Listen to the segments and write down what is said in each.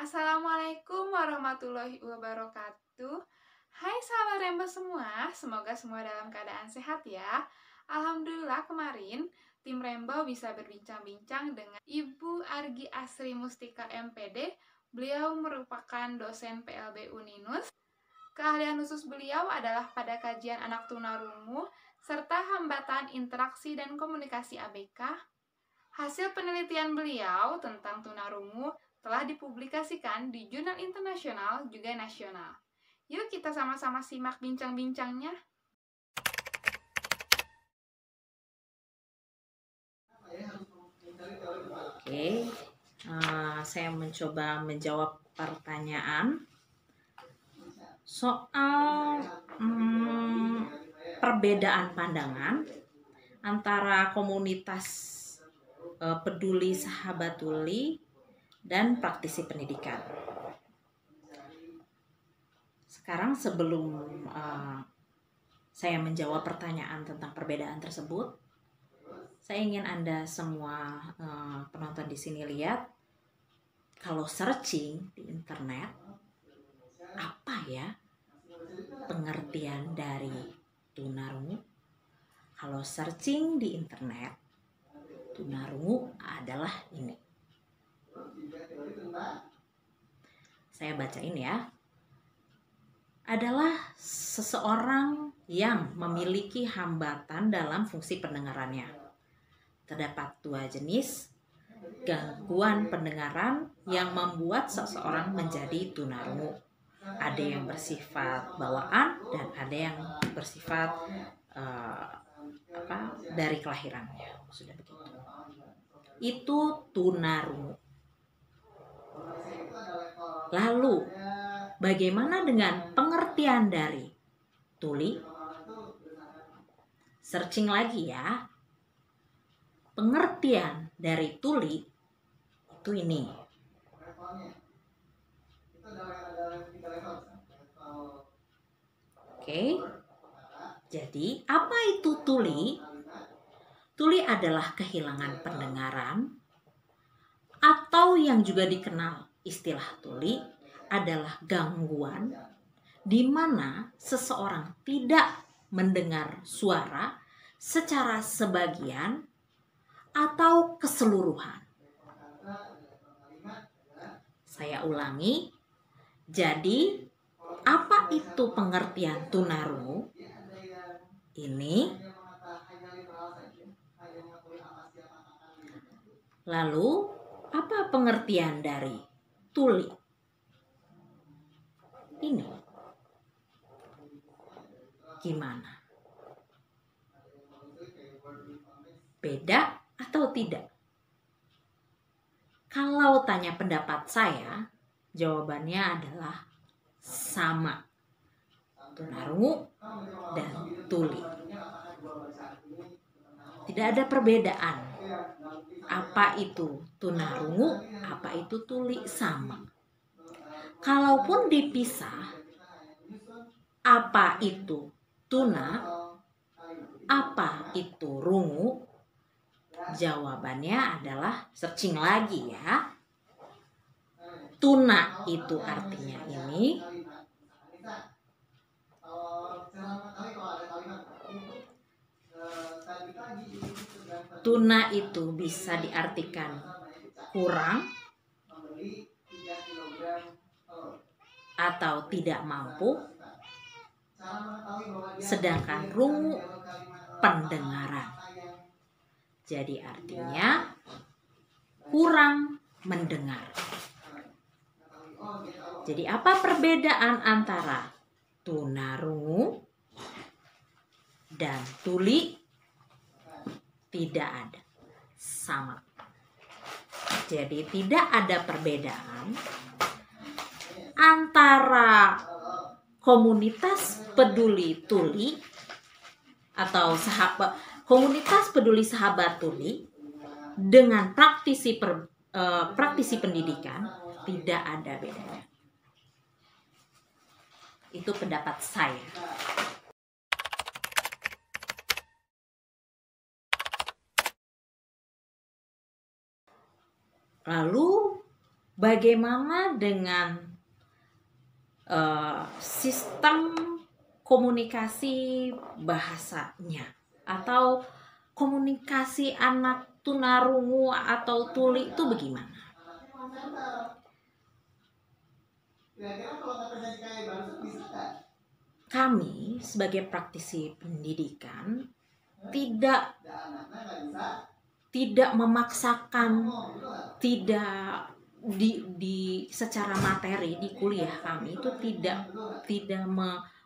Assalamualaikum warahmatullahi wabarakatuh. Hai sahabat Rembo semua, semoga semua dalam keadaan sehat ya. Alhamdulillah kemarin tim Rembo bisa berbincang-bincang dengan Ibu Argi Asri Mustika MPD. Beliau merupakan dosen PLB Uninus. Keahlian khusus beliau adalah pada kajian anak tunarungu serta hambatan interaksi dan komunikasi ABK. Hasil penelitian beliau tentang tunarungu telah dipublikasikan di jurnal internasional juga nasional. Yuk kita sama-sama simak bincang-bincangnya. Oke, saya mencoba menjawab pertanyaan soal perbedaan pandangan antara komunitas peduli sahabat tuli dan praktisi pendidikan. Sekarang sebelum saya menjawab pertanyaan tentang perbedaan tersebut, saya ingin Anda semua penonton di sini lihat, kalau searching di internet, apa ya pengertian dari tunarungu? Kalau searching di internet, tunarungu adalah ini. Saya bacain ya. Adalah seseorang yang memiliki hambatan dalam fungsi pendengarannya. Terdapat dua jenis gangguan pendengaran yang membuat seseorang menjadi tunarungu. Ada yang bersifat bawaan dan ada yang bersifat dari kelahirannya. Sudah begitu. Itu tunarungu. Lalu, bagaimana dengan pengertian dari tuli? Searching lagi ya. Pengertian dari tuli itu ini. Oke. Jadi, apa itu tuli? Tuli adalah kehilangan pendengaran, atau yang juga dikenal istilah tuli adalah gangguan di mana seseorang tidak mendengar suara secara sebagian atau keseluruhan. Saya ulangi. Jadi, apa itu pengertian tunarungu? Ini. Lalu, apa pengertian dari tuli? Ini. Gimana? Beda atau tidak? Kalau tanya pendapat saya, jawabannya adalah sama. Tunarungu dan tuli. Tidak ada perbedaan. Apa itu tunarungu, apa itu tuli, sama. Kalaupun dipisah, apa itu tuna, apa itu rungu, jawabannya adalah searching lagi ya. Tuna itu artinya ini. Tuna itu bisa diartikan kurang atau tidak mampu. Sedangkan rungu pendengaran. Jadi artinya kurang mendengar. Jadi apa perbedaan antara tunarungu dan tuli? Tidak ada, sama. Jadi tidak ada perbedaan antara komunitas peduli tuli atau komunitas peduli sahabat tuli dengan praktisi pendidikan. Tidak ada bedanya. Itu pendapat saya. Lalu bagaimana dengan sistem komunikasi bahasanya atau komunikasi anak tunarungu atau tuli itu bagaimana? Kami sebagai praktisi pendidikan tidak memaksakan, tidak di secara materi di kuliah kami itu tidak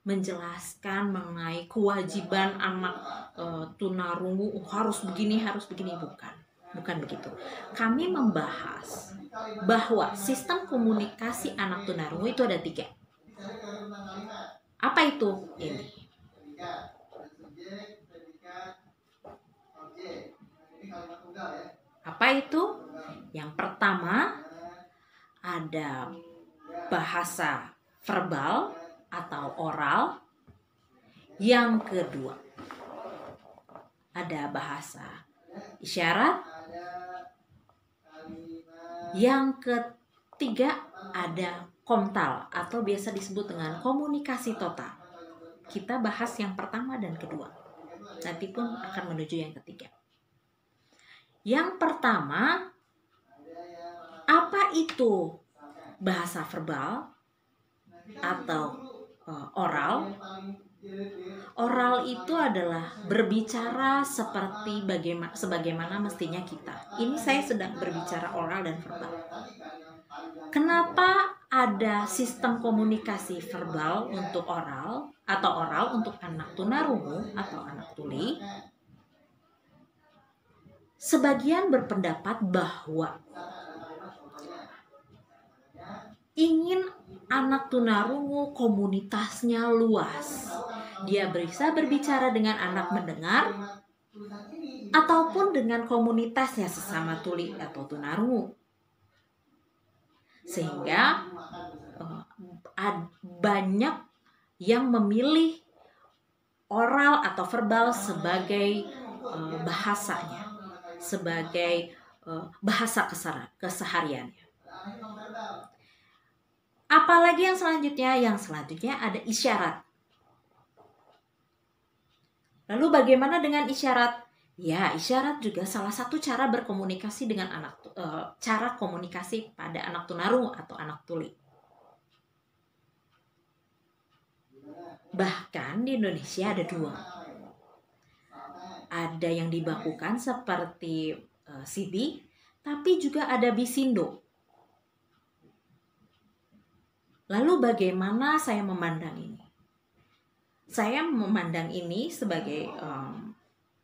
menjelaskan mengenai kewajiban anak tunarungu harus begini bukan begitu. Kami membahas bahwa sistem komunikasi anak tunarungu itu ada 3. Apa itu? Ini. Apa itu? Yang pertama ada bahasa verbal atau oral. Yang kedua ada bahasa isyarat. Yang ketiga ada komtal atau biasa disebut dengan komunikasi total. Kita bahas yang pertama dan kedua. Nanti pun akan menuju yang ketiga. Yang pertama, apa itu bahasa verbal atau oral? Oral itu adalah berbicara sebagaimana mestinya kita. Ini saya sedang berbicara oral dan verbal. Kenapa ada sistem komunikasi verbal untuk oral atau oral untuk anak tunarungu atau anak tuli? Sebagian berpendapat bahwa ingin anak tunarungu komunitasnya luas. Dia bisa berbicara dengan anak mendengar ataupun dengan komunitasnya sesama tuli atau tunarungu. Sehingga banyak yang memilih oral atau verbal sebagai bahasanya, sebagai bahasa kesehariannya. Apalagi yang selanjutnya? Yang selanjutnya ada isyarat. Lalu bagaimana dengan isyarat? Ya, isyarat juga salah satu cara berkomunikasi dengan cara komunikasi pada anak tunarungu atau anak tuli. Bahkan di Indonesia ada 2. Ada yang dibakukan seperti CB, tapi juga ada Bisindo. Lalu bagaimana saya memandang ini? Saya memandang ini sebagai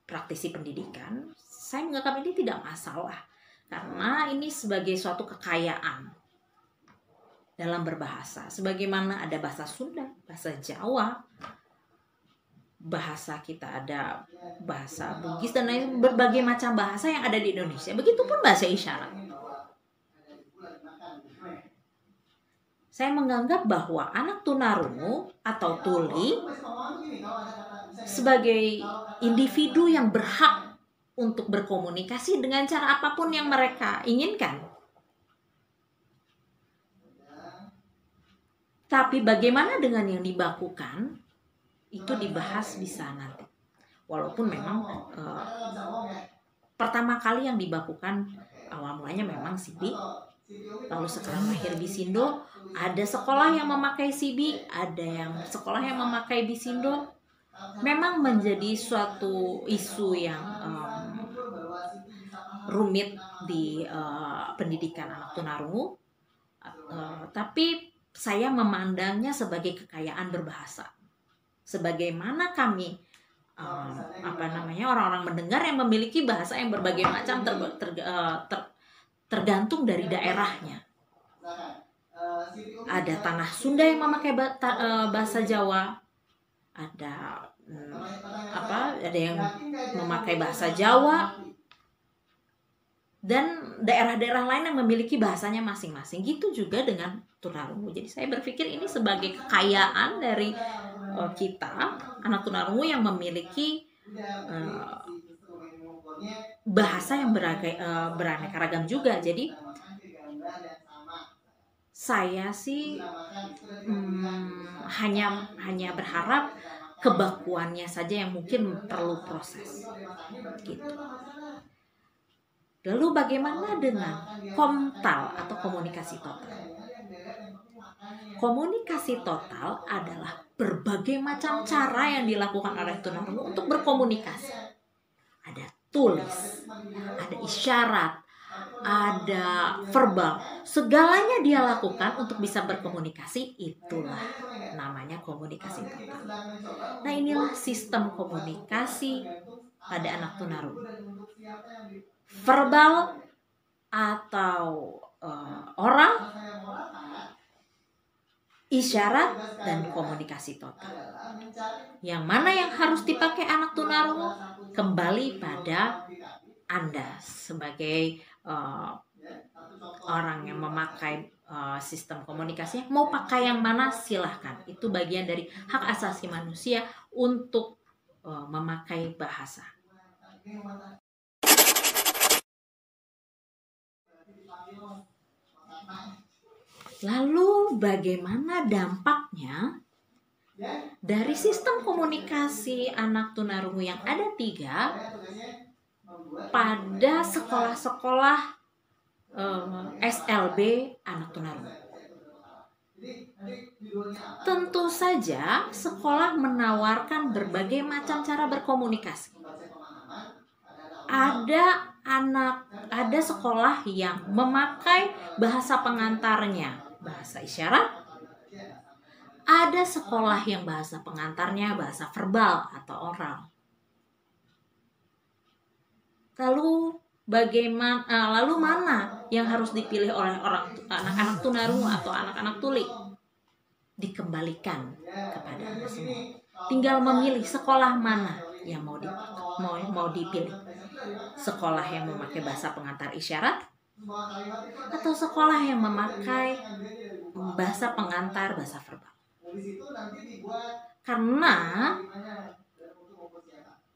praktisi pendidikan. Saya menganggap ini tidak masalah karena ini sebagai suatu kekayaan dalam berbahasa. Sebagaimana ada bahasa Sunda, bahasa Jawa, bahasa kita ada bahasa Bugis dan lain berbagai macam bahasa yang ada di Indonesia. Begitupun bahasa isyarat. Saya menganggap bahwa anak tunarungu atau tuli sebagai individu yang berhak untuk berkomunikasi dengan cara apapun yang mereka inginkan. Tapi bagaimana dengan yang dibakukan? Itu dibahas bisa nanti. Walaupun memang pertama kali yang dibakukan awal mulanya memang CB. Lalu sekarang lahir Bisindo. Ada sekolah yang memakai CB, ada yang sekolah yang memakai Bisindo. Memang menjadi suatu isu yang rumit di pendidikan anak tunarungu. Tapi saya memandangnya sebagai kekayaan berbahasa. Sebagaimana kami orang-orang mendengar yang memiliki bahasa yang berbagai macam tergantung dari daerahnya. Ada tanah Sunda yang memakai bahasa Jawa, ada yang memakai bahasa Jawa, dan daerah-daerah lain yang memiliki bahasanya masing-masing. Gitu juga dengan tunarungu. Jadi saya berpikir ini sebagai kekayaan dari kita, anak tunarungu yang memiliki bahasa yang beraneka ragam juga. Jadi saya sih hanya berharap kebakuannya saja yang mungkin perlu proses gitu. Lalu bagaimana dengan komtal atau komunikasi total? Komunikasi total adalah berbagai macam cara yang dilakukan oleh tunarungu untuk berkomunikasi. Ada tulis, ada isyarat, ada verbal, segalanya dia lakukan untuk bisa berkomunikasi. Itulah namanya komunikasi total. Nah, inilah sistem komunikasi pada anak tunarungu. Verbal atau oral, isyarat, dan komunikasi total. Yang mana yang harus dipakai anak tunarungu? Kembali pada Anda sebagai orang yang memakai sistem komunikasi. Mau pakai yang mana silahkan. Itu bagian dari hak asasi manusia untuk memakai bahasa. Lalu bagaimana dampaknya dari sistem komunikasi anak tunarungu yang ada 3 pada sekolah-sekolah SLB anak tunarungu? Tentu saja sekolah menawarkan berbagai macam cara berkomunikasi. Ada sekolah yang memakai bahasa pengantarnya bahasa isyarat. Ada sekolah yang bahasa pengantarnya bahasa verbal atau oral. Lalu mana yang harus dipilih oleh anak-anak tunarungu atau anak-anak tuli? Dikembalikan kepada Anda semua. Tinggal memilih sekolah mana yang mau dipilih. Sekolah yang memakai bahasa pengantar isyarat atau sekolah yang memakai bahasa pengantar bahasa verbal. Karena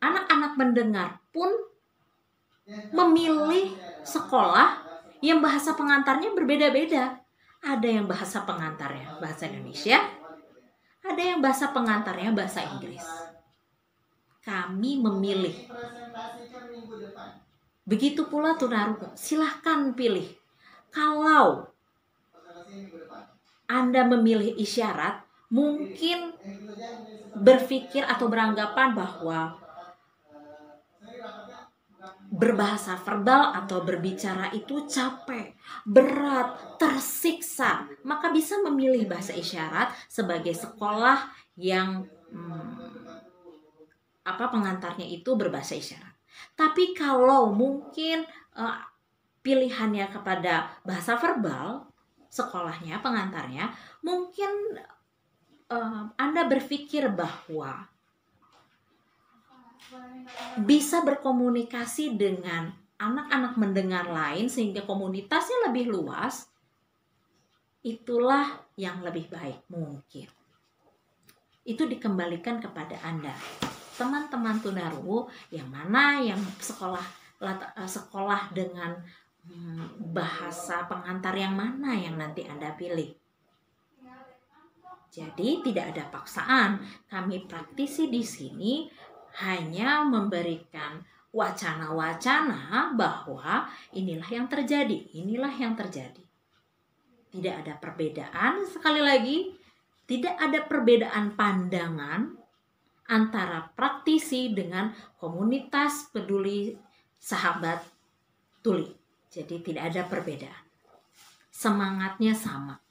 anak-anak mendengar pun memilih sekolah yang bahasa pengantarnya berbeda-beda. Ada yang bahasa pengantarnya bahasa Indonesia, ada yang bahasa pengantarnya bahasa Inggris. Kami memilih. Begitu pula tunarungu, silahkan pilih. Kalau Anda memilih isyarat, mungkin berpikir atau beranggapan bahwa berbahasa verbal atau berbicara itu capek, berat, tersiksa. Maka bisa memilih bahasa isyarat sebagai sekolah yang pengantarnya itu berbahasa isyarat. Tapi kalau mungkin pilihannya kepada bahasa verbal, sekolahnya, pengantarnya, mungkin Anda berpikir bahwa bisa berkomunikasi dengan anak-anak mendengar lain sehingga komunitasnya lebih luas. Itulah yang lebih baik mungkin. Itu dikembalikan kepada Anda. Teman-teman tunarungu yang mana yang sekolah dengan bahasa pengantar yang mana yang nanti Anda pilih. Jadi tidak ada paksaan. Kami praktisi di sini hanya memberikan wacana-wacana bahwa inilah yang terjadi, inilah yang terjadi. Tidak ada perbedaan, sekali lagi, tidak ada perbedaan pandangan antara praktisi dengan komunitas peduli sahabat tuli. Jadi tidak ada perbedaan. Semangatnya sama.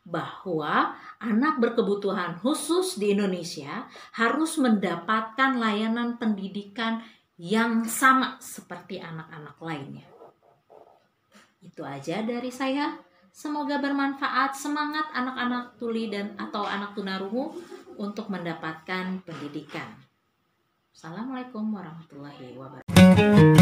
Bahwa anak berkebutuhan khusus di Indonesia harus mendapatkan layanan pendidikan yang sama seperti anak-anak lainnya. Itu aja dari saya. Semoga bermanfaat. Semangat anak-anak tuli atau anak tunarungu untuk mendapatkan pendidikan. Assalamualaikum warahmatullahi wabarakatuh.